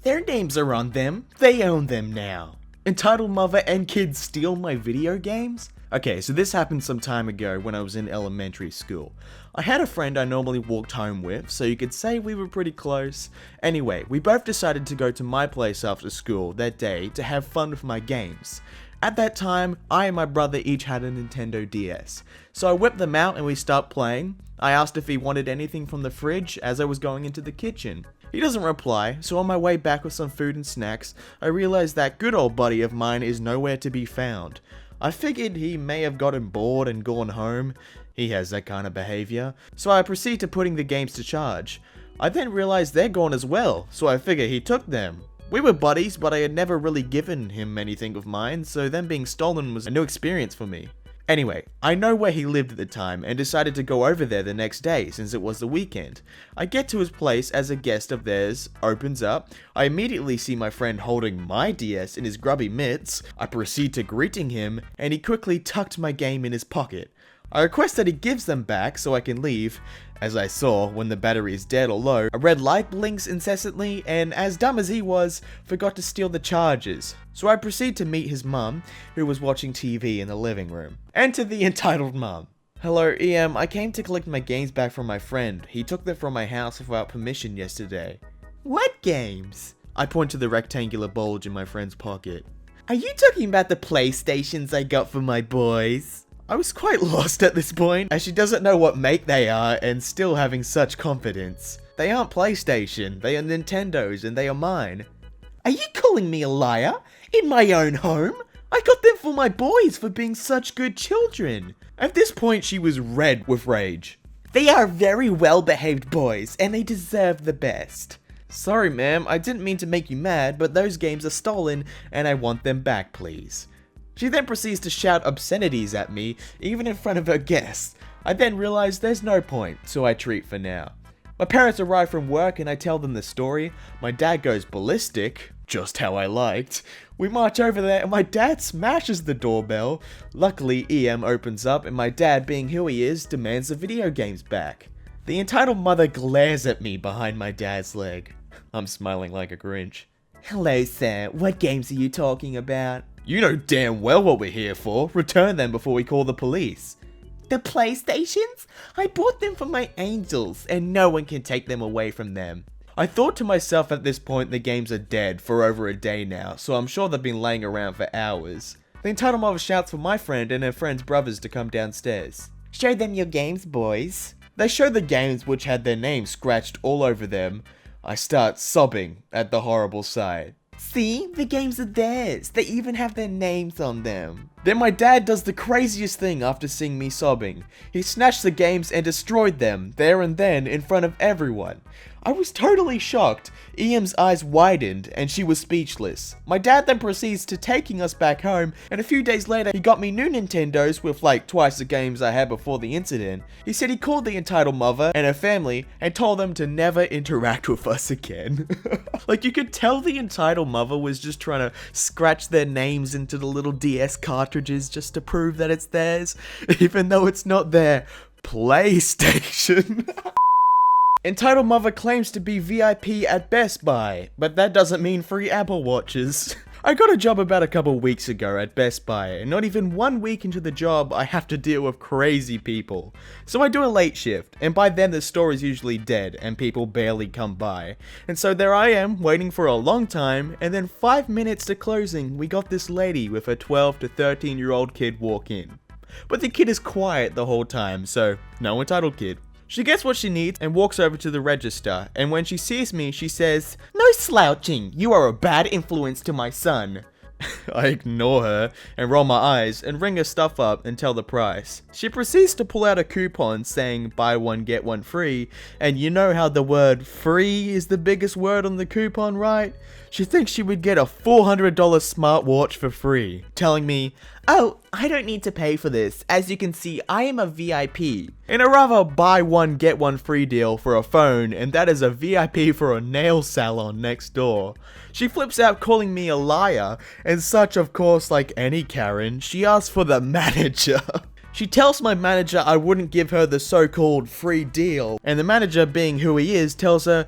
Their names are on them. They own them now. Entitled mother and kids steal my video games? Okay, so this happened some time ago when I was in elementary school. I had a friend I normally walked home with, so you could say we were pretty close. Anyway, we both decided to go to my place after school that day to have fun with my games. At that time, I and my brother each had a Nintendo DS. So I whipped them out and we started playing. I asked if he wanted anything from the fridge as I was going into the kitchen. He doesn't reply, so on my way back with some food and snacks, I realized that good old buddy of mine is nowhere to be found. I figured he may have gotten bored and gone home. He has that kind of behavior. So I proceed to putting the games to charge. I then realized they're gone as well, so I figure he took them. We were buddies, but I had never really given him anything of mine, so them being stolen was a new experience for me. Anyway, I know where he lived at the time and decided to go over there the next day since it was the weekend. I get to his place as a guest of theirs, opens up, I immediately see my friend holding my DS in his grubby mitts. I proceed to greeting him and he quickly tucked my game in his pocket. I request that he gives them back so I can leave. As I saw, when the battery is dead or low, a red light blinks incessantly, and as dumb as he was, forgot to steal the chargers. So I proceed to meet his mum, who was watching TV in the living room. Enter the entitled mum. Hello, EM, I came to collect my games back from my friend. He took them from my house without permission yesterday. What games? I point to the rectangular bulge in my friend's pocket. Are you talking about the PlayStations I got for my boys? I was quite lost at this point, as she doesn't know what make they are and still having such confidence. They aren't PlayStation, they are Nintendos and they are mine. Are you calling me a liar? In my own home? I got them for my boys for being such good children. At this point she was red with rage. They are very well behaved boys and they deserve the best. Sorry ma'am, I didn't mean to make you mad, but those games are stolen and I want them back please. She then proceeds to shout obscenities at me, even in front of her guests. I then realize there's no point, so I treat for now. My parents arrive from work and I tell them the story. My dad goes ballistic, just how I liked. We march over there and my dad smashes the doorbell. Luckily, EM opens up and my dad, being who he is, demands the video games back. The entitled mother glares at me behind my dad's leg. I'm smiling like a Grinch. Hello sir, what games are you talking about? You know damn well what we're here for. Return them before we call the police. The PlayStations? I bought them for my angels, and no one can take them away from them. I thought to myself at this point the games are dead for over a day now, so I'm sure they've been laying around for hours. The entitled mother shouts for my friend and her friend's brothers to come downstairs. Show them your games, boys. They show the games which had their names scratched all over them. I start sobbing at the horrible sight. See, the games are theirs. They even have their names on them. Then my dad does the craziest thing after seeing me sobbing. He snatched the games and destroyed them, there and then, in front of everyone. I was totally shocked. EM's eyes widened and she was speechless. My dad then proceeds to taking us back home, and a few days later he got me new Nintendos with like twice the games I had before the incident. He said he called the entitled mother and her family and told them to never interact with us again. Like you could tell the entitled mother was just trying to scratch their names into the little DS cartridges just to prove that it's theirs, even though it's not their PlayStation. Entitled mother claims to be VIP at Best Buy, but that doesn't mean free Apple Watches. I got a job about a couple weeks ago at Best Buy, and not even 1 week into the job, I have to deal with crazy people. So I do a late shift, and by then the store is usually dead, and people barely come by. And so there I am, waiting for a long time, and then 5 minutes to closing, we got this lady with a 12 to 13-year-old kid walk in. But the kid is quiet the whole time, so no entitled kid. She gets what she needs and walks over to the register, and when she sees me, she says, "No slouching, you are a bad influence to my son." I ignore her and roll my eyes and ring her stuff up and tell the price. She proceeds to pull out a coupon saying buy one get one free, and you know how the word free is the biggest word on the coupon, right? She thinks she would get a $400 smartwatch for free, telling me, "Oh, I don't need to pay for this. As you can see, I am a VIP." In a rather buy one get one free deal for a phone, and that is a VIP for a nail salon next door. She flips out calling me a liar, and such of course like any Karen, she asks for the manager. She tells my manager I wouldn't give her the so-called free deal, and the manager, being who he is, tells her,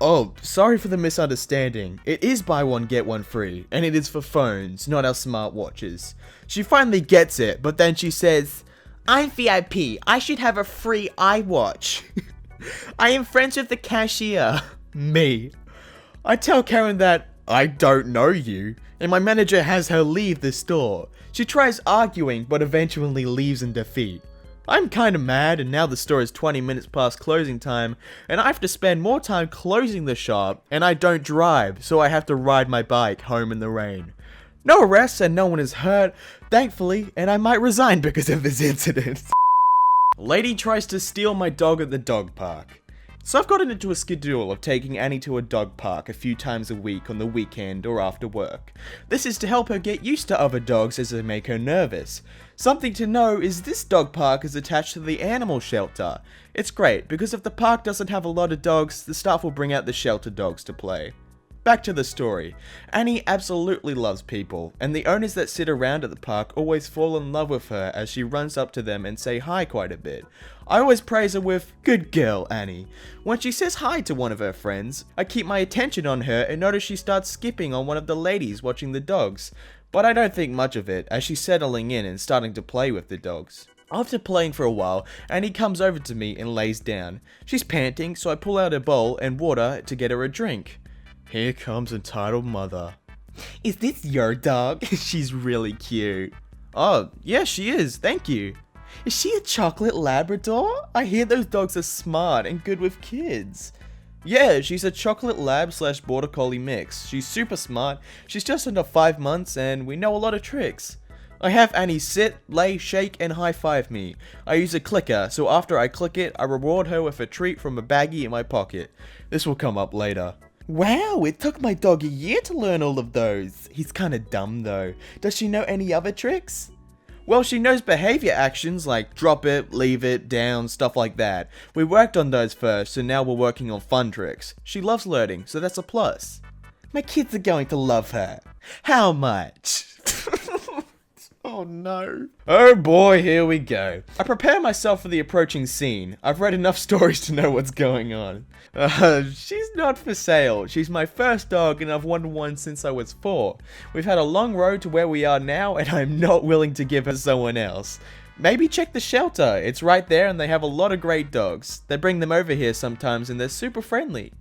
Oh, sorry for the misunderstanding. It is buy one get one free, and it is for phones, not our smartwatches. She finally gets it, but then she says, I'm VIP, I should have a free iWatch. I am friends with the cashier. Me. I tell Karen that I don't know you, and my manager has her leave the store. She tries arguing, but eventually leaves in defeat. I'm kinda mad, and now the store is 20 minutes past closing time, and I have to spend more time closing the shop, and I don't drive, so I have to ride my bike home in the rain. No arrests and no one is hurt, thankfully, and I might resign because of this incident. Lady tries to steal my dog at the dog park. So I've gotten into a schedule of taking Annie to a dog park a few times a week on the weekend or after work. This is to help her get used to other dogs as they make her nervous. Something to know is this dog park is attached to the animal shelter. It's great because if the park doesn't have a lot of dogs, the staff will bring out the shelter dogs to play. Back to the story. Annie absolutely loves people, and the owners that sit around at the park always fall in love with her as she runs up to them and say hi quite a bit. I always praise her with, good girl, Annie. When she says hi to one of her friends, I keep my attention on her and notice she starts skipping on one of the ladies watching the dogs. But I don't think much of it, as she's settling in and starting to play with the dogs. After playing for a while, Annie comes over to me and lays down. She's panting, so I pull out a bowl and water to get her a drink. Here comes entitled mother. Is this your dog? She's really cute. Oh, yeah, she is, thank you. Is she a chocolate Labrador? I hear those dogs are smart and good with kids. Yeah, she's a chocolate lab / border collie mix. She's super smart, she's just under 5 months, and we know a lot of tricks. I have Annie sit, lay, shake, and high-five me. I use a clicker, so after I click it, I reward her with a treat from a baggie in my pocket. This will come up later. Wow, it took my dog a year to learn all of those. He's kinda dumb though. Does she know any other tricks? Well, she knows behavior actions like drop it, leave it, down, stuff like that. We worked on those first, so now we're working on fun tricks. She loves learning, so that's a plus. My kids are going to love her. How much? Oh no. Oh boy, here we go. I prepare myself for the approaching scene. I've read enough stories to know what's going on. She's not for sale. She's my first dog and I've wanted one since I was 4. We've had a long road to where we are now and I'm not willing to give her to someone else. Maybe check the shelter. It's right there and they have a lot of great dogs. They bring them over here sometimes and they're super friendly.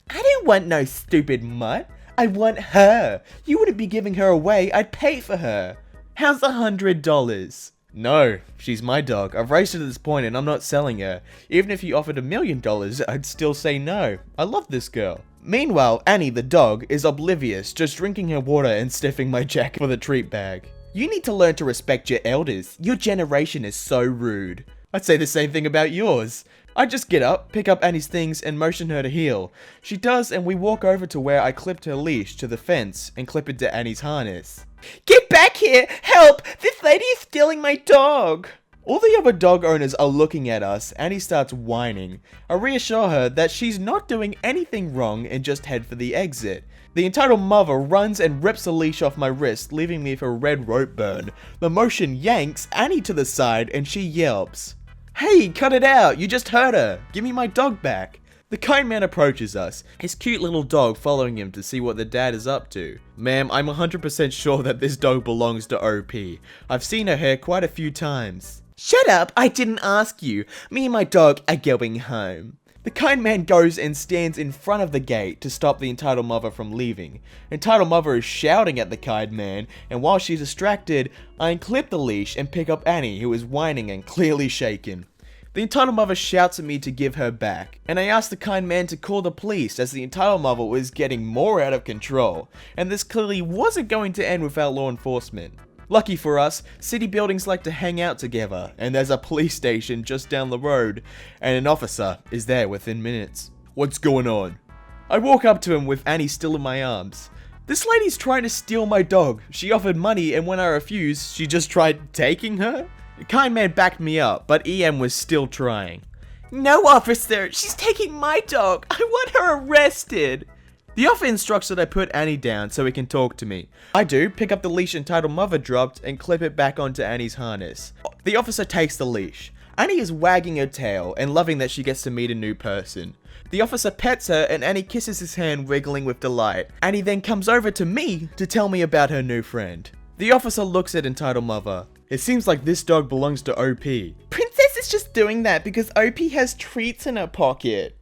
I don't want no stupid mutt. I want her. You wouldn't be giving her away. I'd pay for her. How's $100? No, she's my dog. I've raised her to this point and I'm not selling her. Even if you offered $1 million, I'd still say no. I love this girl. Meanwhile, Annie the dog is oblivious, just drinking her water and sniffing my jacket for the treat bag. You need to learn to respect your elders. Your generation is so rude. I'd say the same thing about yours. I just get up, pick up Annie's things, and motion her to heel. She does, and we walk over to where I clipped her leash to the fence and clip it to Annie's harness. Get back here! Help! This lady is stealing my dog! All the other dog owners are looking at us. Annie starts whining. I reassure her that she's not doing anything wrong and just head for the exit. The entitled mother runs and rips the leash off my wrist, leaving me with a red rope burn. The motion yanks Annie to the side and she yelps. Hey, cut it out! You just hurt her! Give me my dog back! The kind man approaches us, his cute little dog following him to see what the dad is up to. Ma'am, I'm 100% sure that this dog belongs to OP. I've seen her hair quite a few times. Shut up! I didn't ask you! Me and my dog are going home. The kind man goes and stands in front of the gate to stop the entitled mother from leaving. Entitled mother is shouting at the kind man, and while she's distracted, I unclip the leash and pick up Annie, who is whining and clearly shaken. The entitled mother shouts at me to give her back, and I ask the kind man to call the police as the entitled mother was getting more out of control, and this clearly wasn't going to end without law enforcement. Lucky for us, city buildings like to hang out together, and there's a police station just down the road, and an officer is there within minutes. What's going on? I walk up to him with Annie still in my arms. This lady's trying to steal my dog. She offered money, and when I refused, she just tried taking her? The kind man backed me up, but EM was still trying. No, officer, she's taking my dog. I want her arrested. The officer instructs that I put Annie down so he can talk to me. I do, pick up the leash entitled mother dropped and clip it back onto Annie's harness. The officer takes the leash. Annie is wagging her tail and loving that she gets to meet a new person. The officer pets her and Annie kisses his hand, wiggling with delight. Annie then comes over to me to tell me about her new friend. The officer looks at entitled mother. It seems like this dog belongs to OP. Princess is just doing that because OP has treats in her pocket.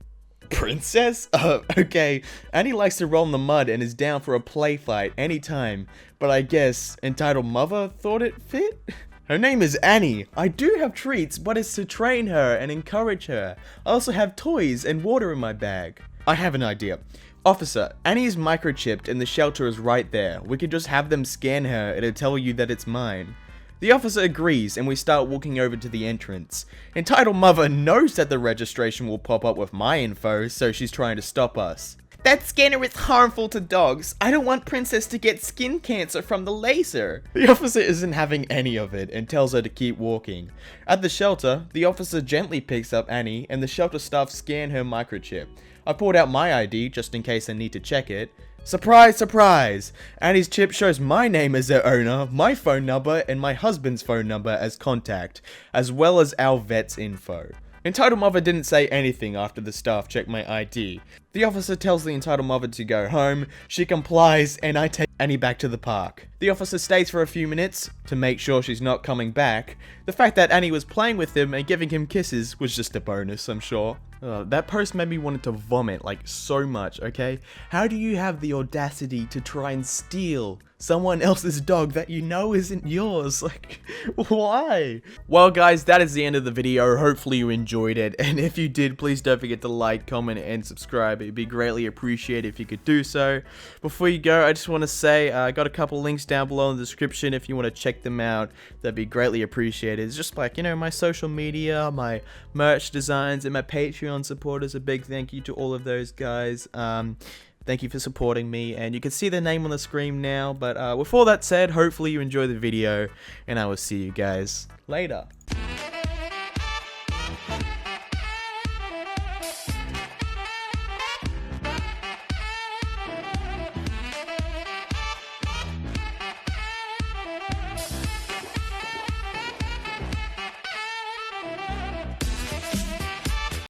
Princess? Okay. Annie likes to roll in the mud and is down for a play fight anytime, but I guess entitled mother thought it fit? Her name is Annie. I do have treats, but it's to train her and encourage her. I also have toys and water in my bag. I have an idea. Officer, Annie is microchipped and the shelter is right there. We could just have them scan her and it'll tell you that it's mine. The officer agrees and we start walking over to the entrance. Entitled mother knows that the registration will pop up with my info, so she's trying to stop us. That scanner is harmful to dogs. I don't want Princess to get skin cancer from the laser. The officer isn't having any of it and tells her to keep walking. At the shelter, the officer gently picks up Annie and the shelter staff scan her microchip. I pulled out my ID just in case I need to check it. Surprise, surprise! Annie's chip shows my name as their owner, my phone number, and my husband's phone number as contact, as well as our vet's info. Entitled mother didn't say anything after the staff checked my ID. The officer tells the entitled mother to go home, she complies, and I take Annie back to the park. The officer stays for a few minutes to make sure she's not coming back. The fact that Annie was playing with him and giving him kisses was just a bonus, I'm sure. That post made me want to vomit, like, so much, okay? How do you have the audacity to try and steal someone else's dog that you know isn't yours? Like, why? Well, guys, that is the end of the video. Hopefully you enjoyed it, and if you did, please don't forget to like, comment, and subscribe. It'd be greatly appreciated if you could do so. Before you go, I just want to say, I got a couple links down below in the description if you want to check them out. That'd be greatly appreciated. It's just like, you know, my social media, my merch designs, and my Patreon supporters. A big thank you to all of those guys. Thank you for supporting me, and you can see their name on the screen now. But with all that said, hopefully you enjoy the video, and I will see you guys later.